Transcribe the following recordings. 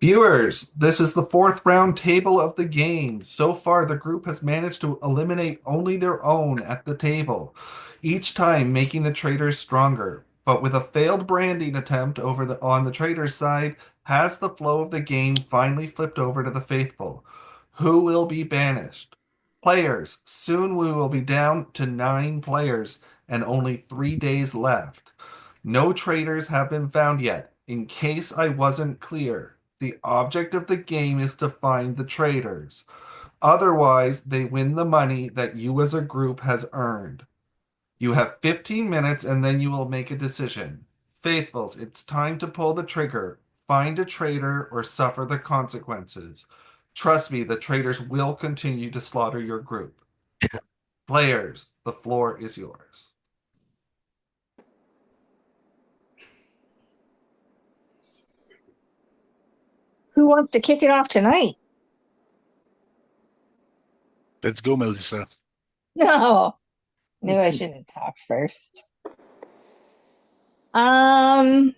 Viewers, this is the fourth round table of the game. So far, the group has managed to eliminate only their own at the table, each time making the traitors stronger. But with a failed branding attempt on the traitors' side, has the flow of the game finally flipped over to the faithful? Who will be banished? Players, soon we will be down to 9 players and only 3 days left. No traitors have been found yet. In case I wasn't clear, the object of the game is to find the traitors. Otherwise, they win the money that you as a group has earned. You have 15 minutes and then you will make a decision. Faithfuls, it's time to pull the trigger. Find a traitor or suffer the consequences. Trust me, the traitors will continue to slaughter your group. Players, the floor is yours. Who wants to kick it off tonight? Let's go, Melissa. No, knew I shouldn't talk first. Um,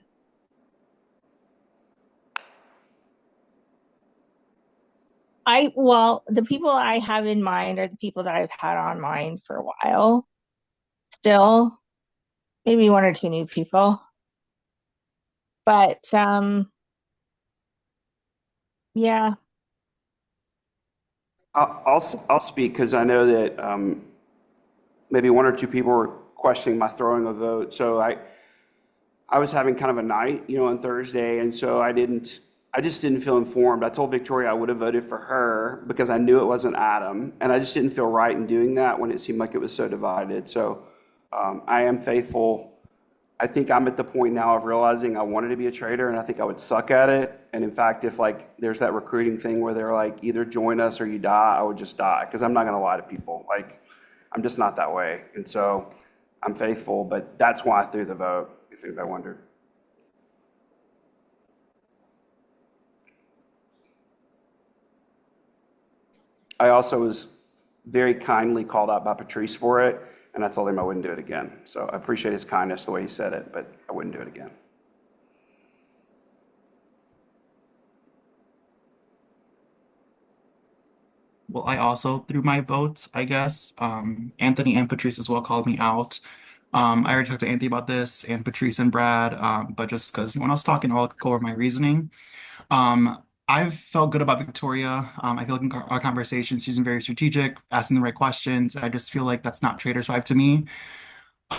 the people I have in mind are the people that I've had on mind for a while. Still, maybe one or two new people, but yeah. I'll speak because I know that maybe one or two people were questioning my throwing a vote. So I was having kind of a night, on Thursday, and so I just didn't feel informed. I told Victoria I would have voted for her because I knew it wasn't Adam, and I just didn't feel right in doing that when it seemed like it was so divided. So I am faithful. I think I'm at the point now of realizing I wanted to be a trader, and I think I would suck at it. And in fact, if like there's that recruiting thing where they're like either join us or you die, I would just die because I'm not going to lie to people. Like I'm just not that way, and so I'm faithful. But that's why I threw the vote. If anybody wondered. I also was very kindly called out by Patrice for it, and I told him I wouldn't do it again. So I appreciate his kindness the way he said it, but I wouldn't do it again. Well, I also threw my votes, I guess. Anthony and Patrice as well called me out. I already talked to Anthony about this and Patrice and Brad, but just because when I was talking, I'll go over my reasoning. I've felt good about Victoria. I feel like in our conversations, she's been very strategic, asking the right questions. I just feel like that's not Trader Five to me.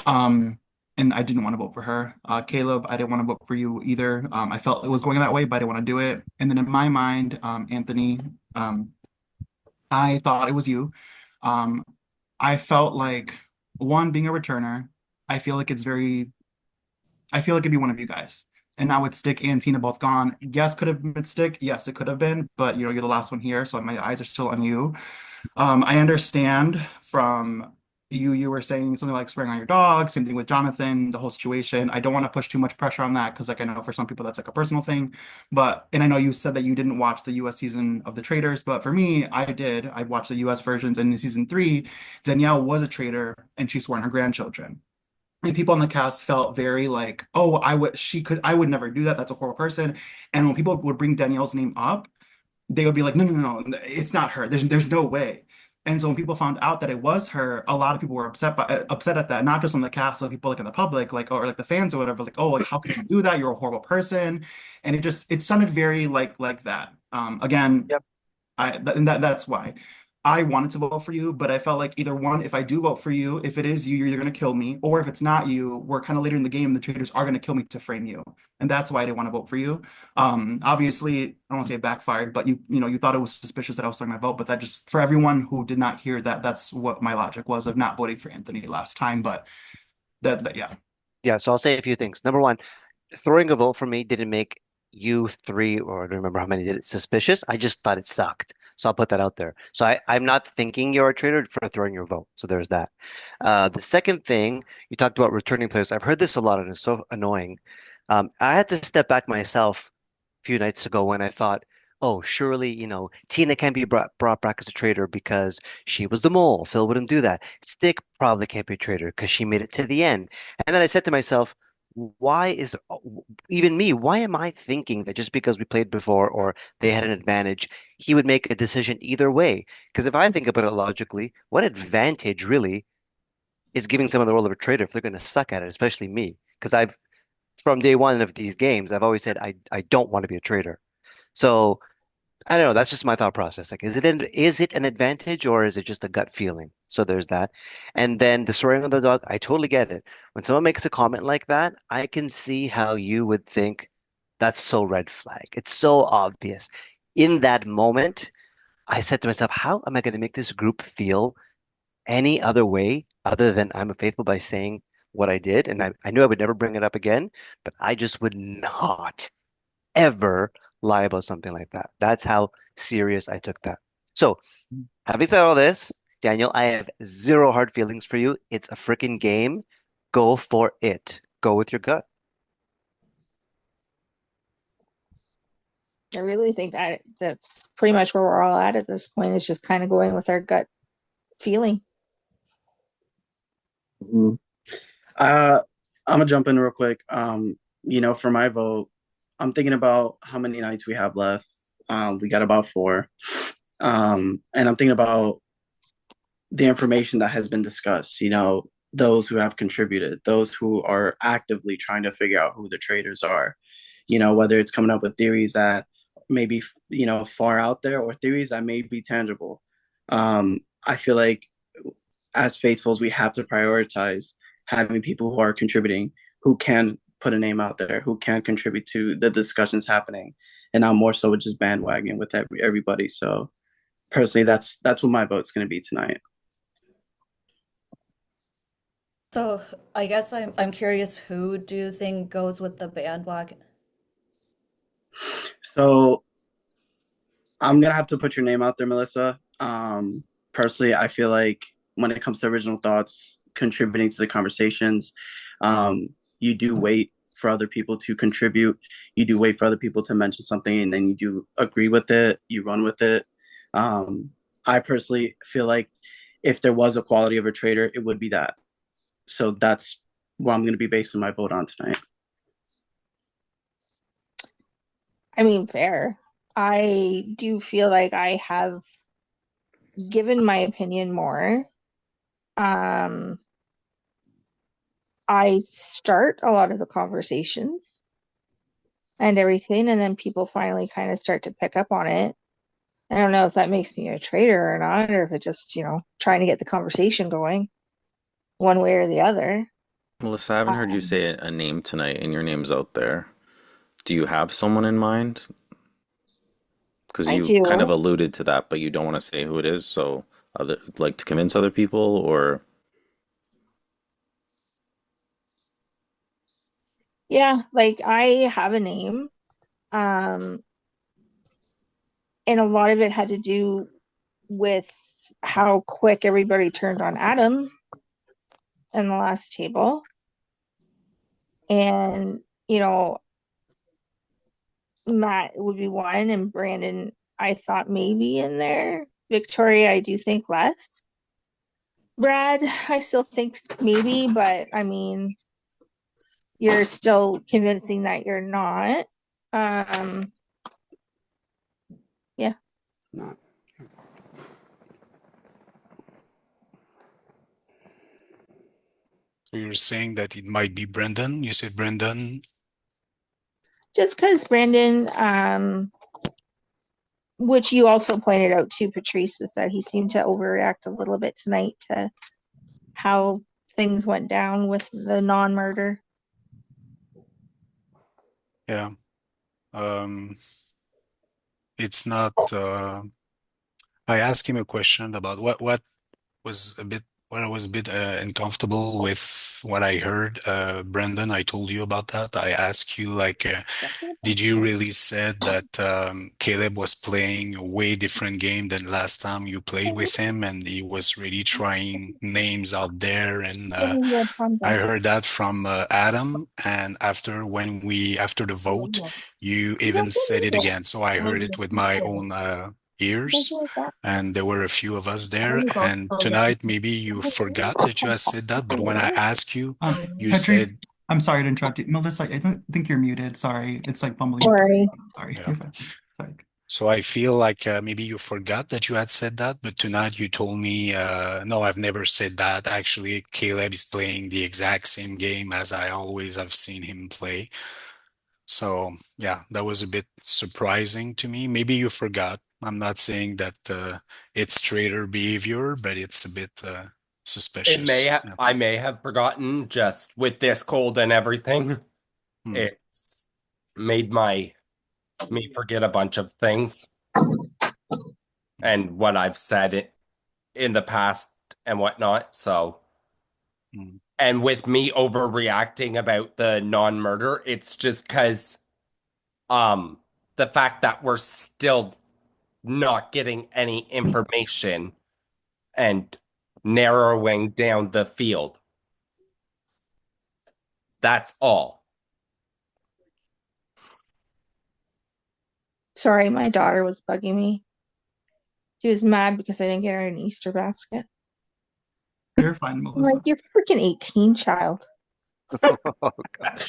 Um, and I didn't want to vote for her. Caleb, I didn't want to vote for you either. I felt it was going that way, but I didn't want to do it. And then in my mind, Anthony, um, I thought it was you. Um, I felt like one being a returner, I feel like it's very I feel like it'd be one of you guys. And now with Stick and Tina both gone, yes, could have been Stick. Yes, it could have been, but you're the last one here, so my eyes are still on you. I understand from you were saying something like swearing on your dog, same thing with Jonathan, the whole situation. I don't want to push too much pressure on that because like I know for some people that's like a personal thing. But and I know you said that you didn't watch the US season of the Traitors, but for me, I did. I watched the US versions and in season three, Danielle was a traitor and she swore on her grandchildren. And people on the cast felt very like, oh, I would never do that. That's a horrible person. And when people would bring Danielle's name up, they would be like, no, no, no, no, it's not her. There's no way. And so when people found out that it was her, a lot of people were upset at that, not just on the cast, but people like in the public, like or like the fans or whatever, like, oh, like how could you do that? You're a horrible person. And it sounded very like that. Again, Yep. and that's why I wanted to vote for you, but I felt like either one, if I do vote for you, if it is you, you're either going to kill me, or if it's not you, we're kind of later in the game, the traitors are going to kill me to frame you, and that's why I didn't want to vote for you. Obviously, I don't want to say it backfired, but you thought it was suspicious that I was throwing my vote, but that just for everyone who did not hear that, that's what my logic was of not voting for Anthony last time. But yeah. Yeah, so I'll say a few things. Number one, throwing a vote for me didn't make you three, or I don't remember how many did it, suspicious. I just thought it sucked. So I'll put that out there. So I'm not thinking you're a traitor for throwing your vote. So there's that. The second thing, you talked about returning players. I've heard this a lot and it's so annoying. I had to step back myself a few nights ago when I thought, oh, surely, Tina can't be brought back as a traitor because she was the mole. Phil wouldn't do that. Stick probably can't be a traitor because she made it to the end. And then I said to myself, why is even me, why am I thinking that just because we played before or they had an advantage, he would make a decision either way? Because if I think about it logically, what advantage really is giving someone the role of a traitor if they're going to suck at it, especially me? Because I've from day one of these games, I've always said I don't want to be a traitor. So I don't know. That's just my thought process. Like, is it an advantage or is it just a gut feeling? So there's that. And then the swearing on the dog, I totally get it. When someone makes a comment like that, I can see how you would think that's so red flag. It's so obvious. In that moment, I said to myself, how am I going to make this group feel any other way other than I'm faithful by saying what I did? And I knew I would never bring it up again, but I just would not ever lie about something like that. That's how serious I took that. So, having said all this, Daniel, I have zero hard feelings for you. It's a freaking game. Go for it. Go with your gut. I really think that that's pretty much where we're all at this point. Is just kind of going with our gut feeling. Mhm. Uh, I'm gonna jump in real quick. For my vote, I'm thinking about how many nights we have left. We got about four. And I'm thinking about the information that has been discussed, those who have contributed, those who are actively trying to figure out who the traders are, whether it's coming up with theories that may be, far out there or theories that may be tangible. I feel like as faithfuls, we have to prioritize having people who are contributing, who can put a name out there, who can contribute to the discussions happening, and not more so with just bandwagon with everybody. So personally, that's what my vote's going to be tonight. So I guess I'm curious, who do you think goes with the bandwagon? So I'm gonna have to put your name out there, Melissa. Personally, I feel like when it comes to original thoughts, contributing to the conversations, you do wait for other people to contribute. You do wait for other people to mention something, and then you do agree with it. You run with it. I personally feel like if there was a quality of a trader, it would be that. So that's what I'm going to be basing my vote on tonight. I mean, fair. I do feel like I have given my opinion more. Um, I start a lot of the conversations and everything, and then people finally kind of start to pick up on it. I don't know if that makes me a traitor or not, or if it just, trying to get the conversation going one way or the other. Melissa, I haven't heard you Um, say a name tonight, and your name's out there. Do you have someone in mind? Because I you kind of do. alluded to that, but you don't want to say who it is, so like to convince other people, or Yeah, like I have a name. Um, and a lot of it had to do with how quick everybody turned on Adam in the last table. And, Matt would be one, and Brandon, I thought maybe in there. Victoria, I do think less. Brad, I still think maybe, but I mean, you're still convincing that you're not. Um, yeah. Not. So you're saying that it might be Brendan? You said Brendan? Just because Brandon, which you also pointed out to Patrice, is that he seemed to overreact a little bit tonight to how things went down with the non-murder. Yeah. Um, it's not I asked him a question about what was a bit what I was a bit uncomfortable with what I heard. Brendan, I told you about that. I asked you like did you really said that Caleb was playing a way different game than last time you played with him, and he was really trying names out there, and I heard that from Adam, and after the vote, you even said it again. So I heard it with my own ears, and there were a few of us there. And tonight, maybe you forgot that you had said that, but when I asked you, you Patrice, said I'm sorry to interrupt you. Melissa, I don't think you're muted. Sorry. It's like bumbling. Sorry. Sorry. Yeah. You're fine. Sorry. So I feel like maybe you forgot that you had said that, but tonight you told me, no, I've never said that. Actually, Caleb is playing the exact same game as I always have seen him play. So yeah, that was a bit surprising to me. Maybe you forgot. I'm not saying that it's traitor behavior, but it's a bit suspicious. Yeah. I may have forgotten just with this cold and everything. Hmm. It's made me forget a bunch of things and what I've said in the past and whatnot. So, Hmm. and with me overreacting about the non-murder, it's just because um the fact that we're still not getting any information and narrowing down the field. That's all. Sorry, my daughter was bugging me. She was mad because I didn't get her an Easter basket. You're fine, I'm like, Melissa. you're freaking 18, child. Oh gosh.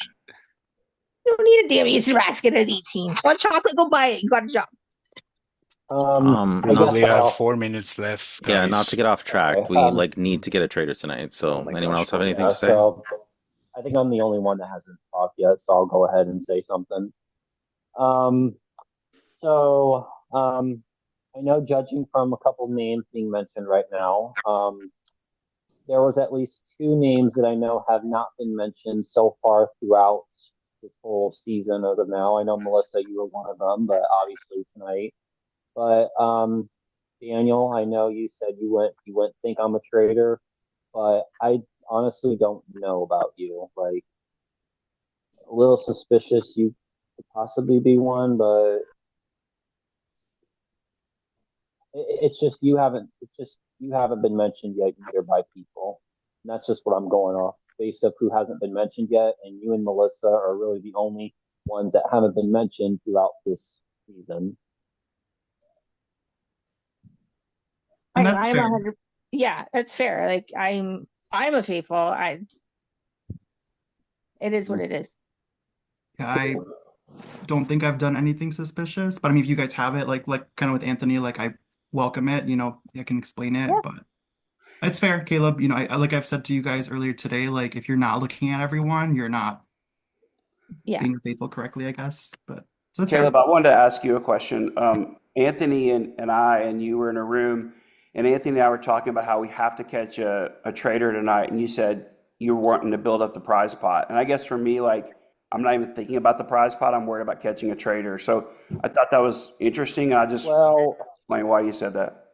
You don't need a damn Easter basket at 18. Want chocolate? Go buy it. You got a job. I We guess only have I'll, 4 minutes left, yeah, not to guys. get off track. Okay. We like need to get a trader tonight. Oh So my anyone gosh. else have anything Yeah, to say? so I think I'm the only one that hasn't talked yet, so I'll go ahead and say something. Um, so I know judging from a couple names being mentioned right now, there was at least two names that I know have not been mentioned so far throughout this whole season as of now. I know Melissa, you were one of them, but obviously tonight. But Daniel, I know you said you wouldn't think I'm a traitor, but I honestly don't know about you. Like a little suspicious you could possibly be one, but it's just you haven't. It's just you haven't been mentioned yet either by people, and that's just what I'm going off based of who hasn't been mentioned yet. And you and Melissa are really the only ones that haven't been mentioned throughout this season. And that's I'm fair. 100. Yeah, that's fair. Like I'm a faithful. It is what it is. Yeah, I don't think I've done anything suspicious, but I mean, if you guys have it, like kind of with Anthony, like I welcome it. I can explain Yeah. it, but it's fair, Caleb. Like I've said to you guys earlier today, like if you're not looking at everyone, you're not Yeah. being faithful correctly, I guess. But so it's Caleb, fair. I wanted to ask you a question. Anthony and I and you were in a room, and Anthony and I were talking about how we have to catch a traitor tonight, and you said you were wanting to build up the prize pot. And I guess for me, like, I'm not even thinking about the prize pot. I'm worried about catching a traitor. So I thought that was interesting, and I just Well, explain why you said that.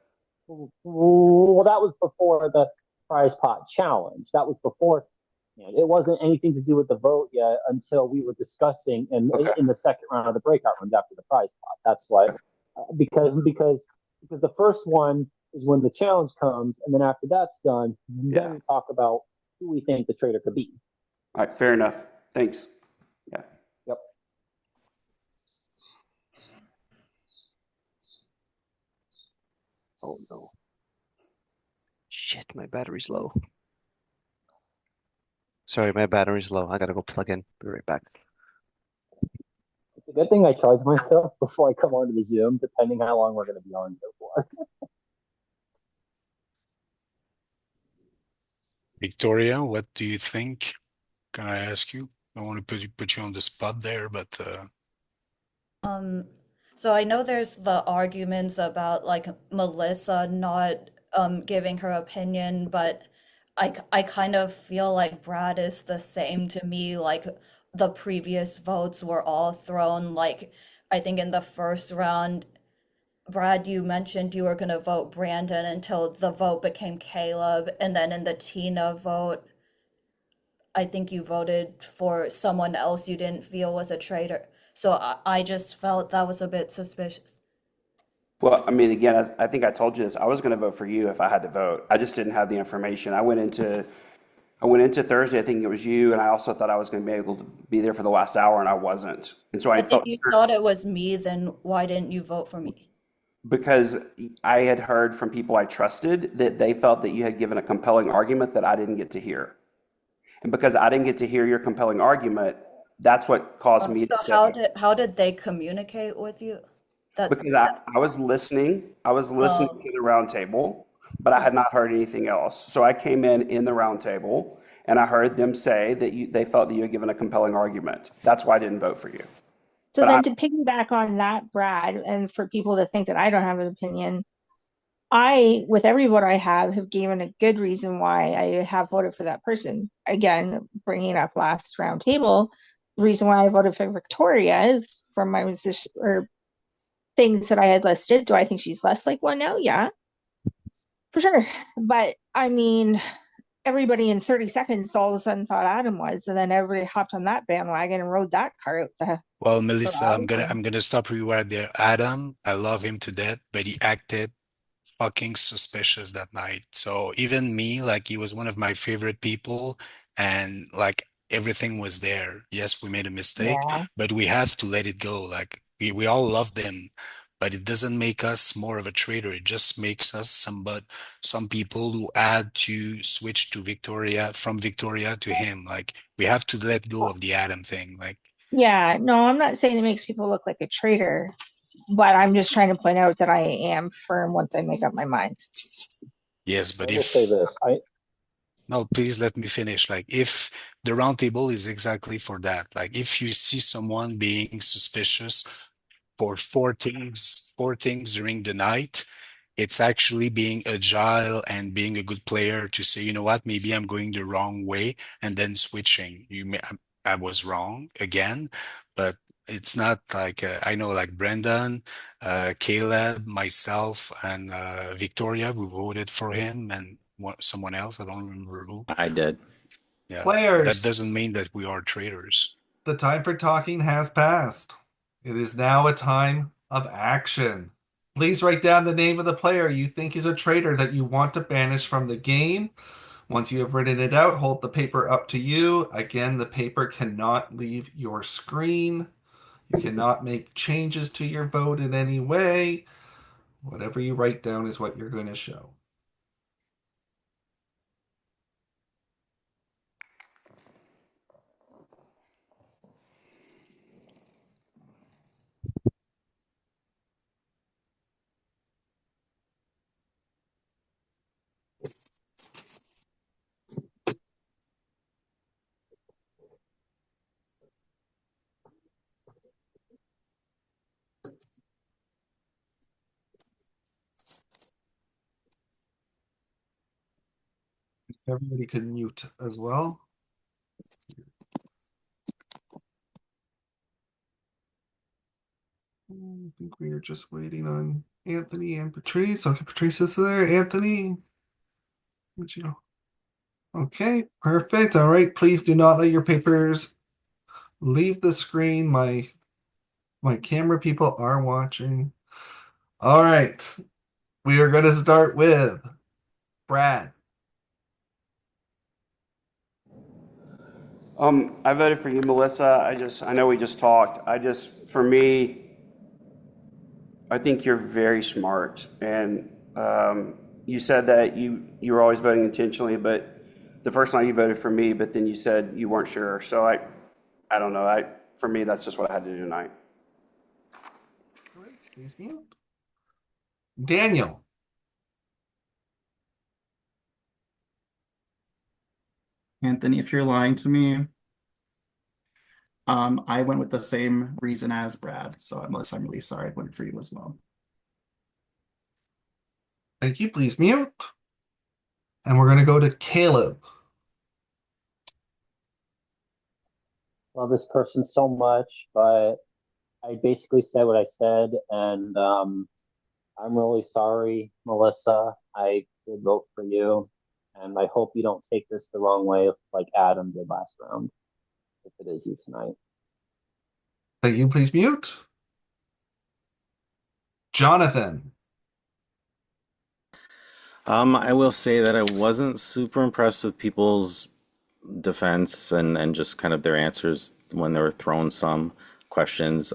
well, that was before the prize pot challenge. That was before. It wasn't anything to do with the vote yet until we were discussing Okay. in the second round of the breakout rooms after the prize pot. That's why, because the first one is when the challenge comes, and then after that's done, Yeah. then we talk about who we think the trader could be. All right. Fair enough. Thanks. Yeah. Yep. Oh no. Shit, my battery's low. Sorry, my battery's low. I gotta go plug in. Be right back. It's a good thing I charge myself before I come onto the Zoom, depending how long we're going to be on here for. Victoria, what do you think? Can I ask you? I want to put you on the spot there, but So I know there's the arguments about like Melissa not giving her opinion, but I kind of feel like Brad is the same to me. Like the previous votes were all thrown. Like I think in the first round, Brad, you mentioned you were gonna vote Brandon until the vote became Caleb, and then in the Tina vote, I think you voted for someone else you didn't feel was a traitor. So I just felt that was a bit suspicious. Well, I mean, again, I think I told you this. I was going to vote for you if I had to vote. I just didn't have the information. I went into Thursday thinking it was you, and I also thought I was going to be able to be there for the last hour, and I wasn't. And so I But if felt you thought it was me, then why didn't you vote for me? because I had heard from people I trusted that they felt that you had given a compelling argument that I didn't get to hear. And because I didn't get to hear your compelling argument, that's what caused me to So step in. how did they communicate with you? Because That I was listening um to the round table, but I had not heard anything else. So I came in the round table and I heard them say that they felt that you had given a compelling argument. That's why I didn't vote for you. So But I, then to piggyback on that, Brad, and for people to think that I don't have an opinion, I, with every vote I have given a good reason why I have voted for that person. Again, bringing up last round table, the reason why I voted for Victoria is from my position or things that I had listed. Do I think she's less like one now? Yeah, for sure. But I mean, everybody in 30 seconds all of a sudden thought Adam was, and then everybody hopped on that bandwagon and rode that cart. Well, So Melissa, that was fun. I'm gonna stop you right there. Adam, I love him to death, but he acted fucking suspicious that night. So even me, like he was one of my favorite people, and like everything was there. Yes, we made a mistake, Yeah. but we have to let it go. Like we all loved him, but it doesn't make us more of a traitor. It just makes us some people who had to switch to Victoria from Victoria to him. Like we have to let go of the Adam thing. Like Yeah, no, I'm not saying it makes people look like a traitor, but I'm just trying to point out that I am firm once I make up my mind. yes, but I'll just say if this. I no, please let me finish. Like, if the roundtable is exactly for that, like, if you see someone being suspicious for four things during the night, it's actually being agile and being a good player to say, you know what, maybe I'm going the wrong way and then switching. I was wrong again, but it's not like I know like Brendan, Caleb, myself, and Victoria, we voted for him and someone else. I don't remember who. I did. Yeah, that Players, doesn't mean that we are traitors. the time for talking has passed. It is now a time of action. Please write down the name of the player you think is a traitor that you want to banish from the game. Once you have written it out, hold the paper up to you. Again, the paper cannot leave your screen. You cannot make changes to your vote in any way. Whatever you write down is what you're going to show. Everybody can mute as well. I think we are just waiting on Anthony and Patrice. Okay, Patrice is there. Anthony, what you know? Okay, perfect. All right, please do not let your papers leave the screen. My camera people are watching. All right, we are going to start with Brad. I voted for you, Melissa. I know we just talked. For me, I think you're very smart, and you said that you were always voting intentionally, but the first night you voted for me, but then you said you weren't sure. So I don't know. For me, that's just what I had to do tonight. All right, please mute. Daniel. Anthony, if you're lying to me, I went with the same reason as Brad. So unless I'm really sorry, I went for you as well. Thank you. Please mute. And we're going to go to Caleb. love this person so much, but I basically said what I said, and I'm really sorry, Melissa. I did vote for you, and I hope you don't take this the wrong way, like Adam did last round, if it is you tonight. Thank you. Please mute. Jonathan. I will say that I wasn't super impressed with people's defense and just kind of their answers when they were thrown some questions.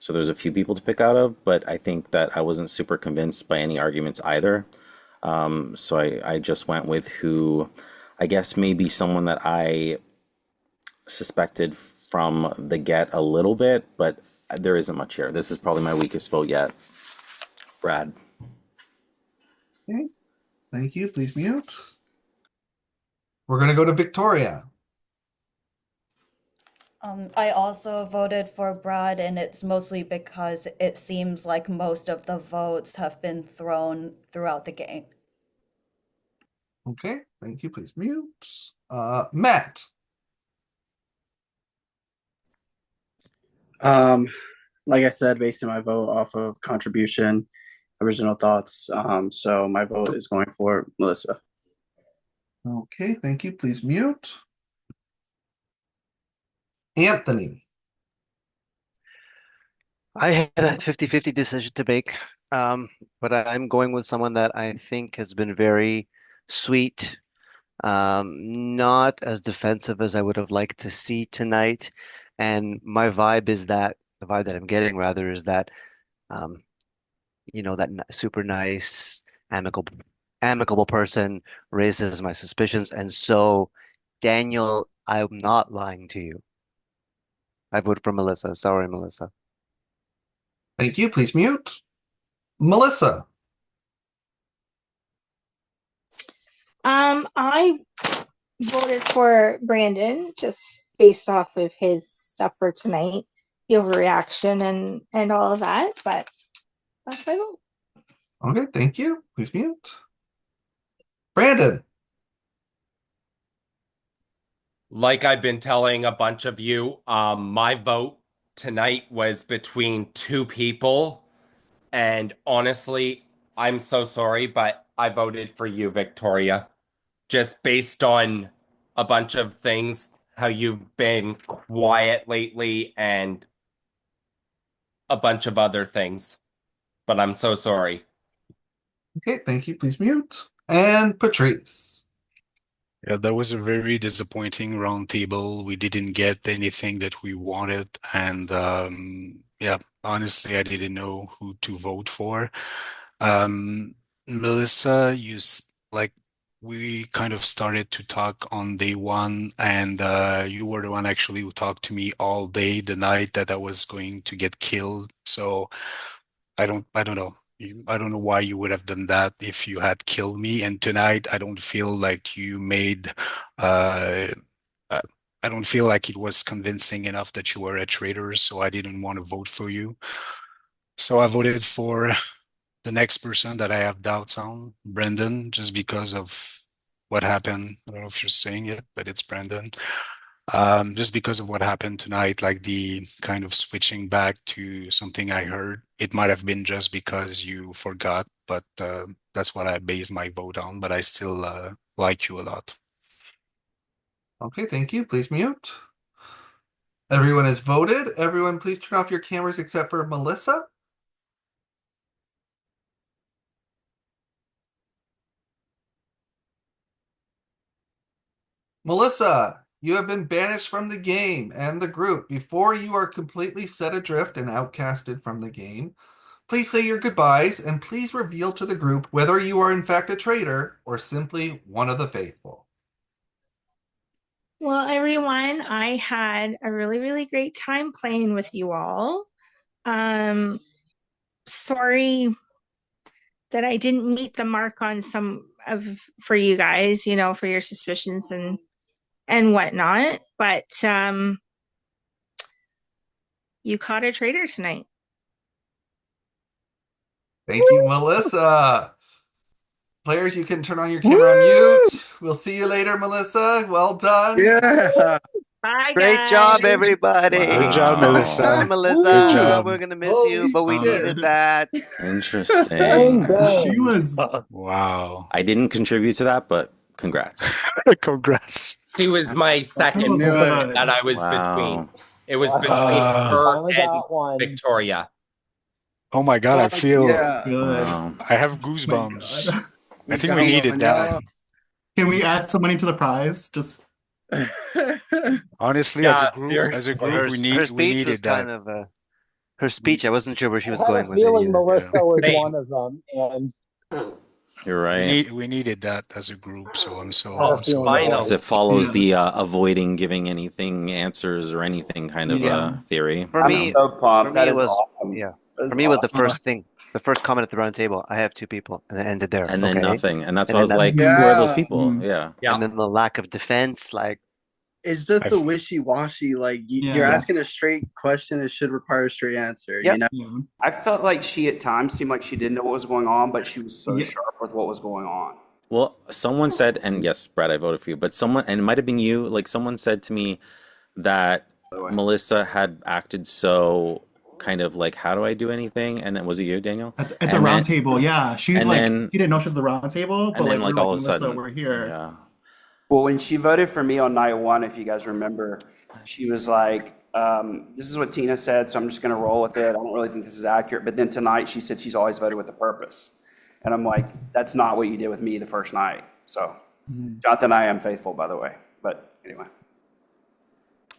So there's a few people to pick out of, but I think that I wasn't super convinced by any arguments either. So I just went with who I guess maybe someone that I suspected from the get a little bit, but there isn't much here. This is probably my weakest vote yet. Brad. Okay, thank you. Please mute. We're going to go to Victoria. I also voted for Brad, and it's mostly because it seems like most of the votes have been thrown throughout the game. Okay, thank you. Please mute. Matt. Like I said, basing my vote off of contribution, original thoughts. So my vote is going for Melissa. Okay, thank you. Please mute. Anthony. I had a 50-50 decision to make, but I'm going with someone that I think has been very sweet, not as defensive as I would have liked to see tonight. And my vibe is that the vibe that I'm getting rather is that, um, that super nice, amicable person raises my suspicions. And so, Daniel, I'm not lying to you. I vote for Melissa. Sorry, Melissa. Thank you. Please mute. Melissa. I voted for Brandon just based off of his stuff for tonight, the overreaction and all of that. But that's my vote. Okay, thank you. Please mute. Brandon. Like I've been telling a bunch of you, my vote tonight was between two people. And honestly, I'm so sorry, but I voted for you, Victoria. Just based on a bunch of things, how you've been quiet lately, and a bunch of other things. But I'm so sorry. Okay, thank you. Please mute. And Patrice. Yeah, that was a very disappointing round table. We didn't get anything that we wanted, and yeah, honestly, I didn't know who to vote for. Melissa, like we kind of started to talk on day one, and you were the one actually who talked to me all day the night that I was going to get killed. So I don't know. I don't know why you would have done that if you had killed me. And tonight, I don't feel like you made, uh, uh, I don't feel like it was convincing enough that you were a traitor, so I didn't want to vote for you. So I voted for the next person that I have doubts on, Brendan, just because of what happened. I don't know if you're saying it, but it's Brendan. Just because of what happened tonight, like the kind of switching back to something I heard. It might have been just because you forgot, but that's what I based my vote on. But I still like you a lot. Okay, thank you. Please mute. Everyone has voted. Everyone, please turn off your cameras except for Melissa. Melissa, you have been banished from the game and the group. Before you are completely set adrift and outcasted from the game, please say your goodbyes and please reveal to the group whether you are in fact a traitor or simply one of the faithful. Well, everyone, I had a really, really great time playing with you all. Sorry that I didn't meet the mark on some of for you guys, for your suspicions and whatnot. But you caught a traitor tonight. Thank you, Melissa. Players, you can turn on your camera on mute. We'll see you later, Melissa. Well done. Yeah. Bye, Great guys. job, everybody. Good job, Wow. Sorry, Melissa. Melissa. Good job. We're gonna miss you, Holy but we shit. needed that. Interesting. She was Wow. I didn't contribute to that, but congrats. Congrats. She was my that second was knew it. good. that I was between. Wow. It was Wow. between Uh, her Finally and got one. Victoria. oh my God, Fuck yeah. Good. Wow. I have Oh my goosebumps. God. I We think we got needed one, that. y'all. Can we add some money to the prize? Just Honestly, Yeah, as a seriously. group, Her we speech was needed that. kind of her We, speech. I wasn't sure where she I was had going a with it feeling either. yeah. Melissa was Same. one of them, and You're We right. need we needed that as a group, so I'm so I had a I'm so feeling it happy. Because Finally. it follows Yeah. the avoiding giving anything answers or anything kind of Yeah. theory, For you I'm know? me, so for pumped. me That it is was awesome. yeah. That For is me it was the awesome. Uh, first thing, the first comment at the round table. I have two people, and it ended there. And then Okay, nothing. And that's and why I then was nothing. like, who are those Yeah, people? mm, Yeah. Yeah. And then the lack of defense, like it's just the I've wishy-washy. Like you're yeah. asking a straight question, it should require a straight answer. yep. Yeah. I felt like she at times seemed like she didn't know what was going on, but she was so Yeah. sharp with what was going on. Well, someone said, and yes, Brad, I voted for you, but someone, and it might have been you, like someone said to me that By the way, Melissa had acted so kind of like, how do I do anything? And then was it you, Daniel? At the And round then, table, yeah. She and like then, she didn't know she was the round table, but and then like we like were all like, of a Melissa, sudden, we're here. yeah, well, when she voted for me on night one, if you guys remember, she was like, "This is what Tina said, so I'm just going to roll with it. I don't really think this is accurate." But then tonight, she said she's always voted with a purpose, and I'm like, "That's not what you did with me the first night." So, Mhm. Jonathan, I am faithful, by the way. But anyway,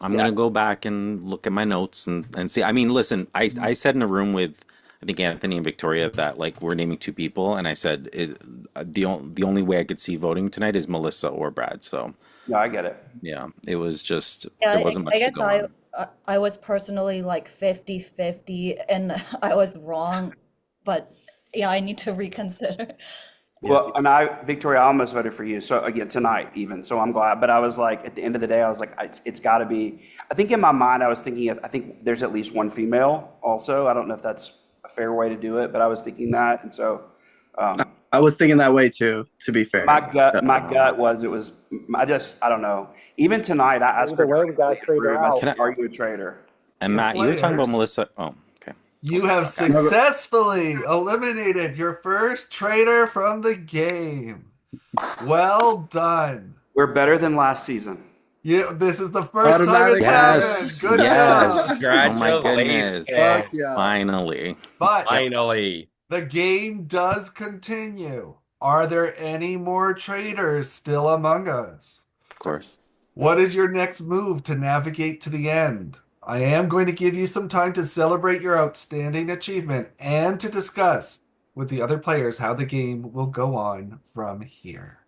I'm yeah, gonna go back and look at my notes and see. I mean, listen, I said in a room with I think Anthony and Victoria that like we're naming two people, and I said the only way I could see voting tonight is Melissa or Brad. So no, I get it. yeah, it was just Yeah, there wasn't I much to guess go on. I was personally like 50-50 and I was wrong, but yeah, I need to reconsider. Yeah, Well, and Victoria, I almost voted for you. So again, tonight even. So I'm glad. But I was like, at the end of the day, I was like, it's got to be. I think in my mind, I was thinking, I think there's at least one female also. I don't know if that's a fair way to do it, but I was thinking that. And so I was thinking that way too. To be fair, my gut was, I don't know. Even tonight, I asked Either her way, we gotta directly in trade the her room, I out. said, can I? are you a traitor? And Dear Matt, you were talking about players, Melissa. Oh, okay. you have Okay. successfully eliminated your first traitor from the game. Well done. We're better than last season. This is the first time it's automatic happened. Yes, win. Good job. yes. Oh my Congratulations. goodness. Fuck yeah. Finally. But Finally. the game does continue. Are there any more traitors still among us? Of course. What is your next move to navigate to the end? I am going to give you some time to celebrate your outstanding achievement and to discuss with the other players how the game will go on from here.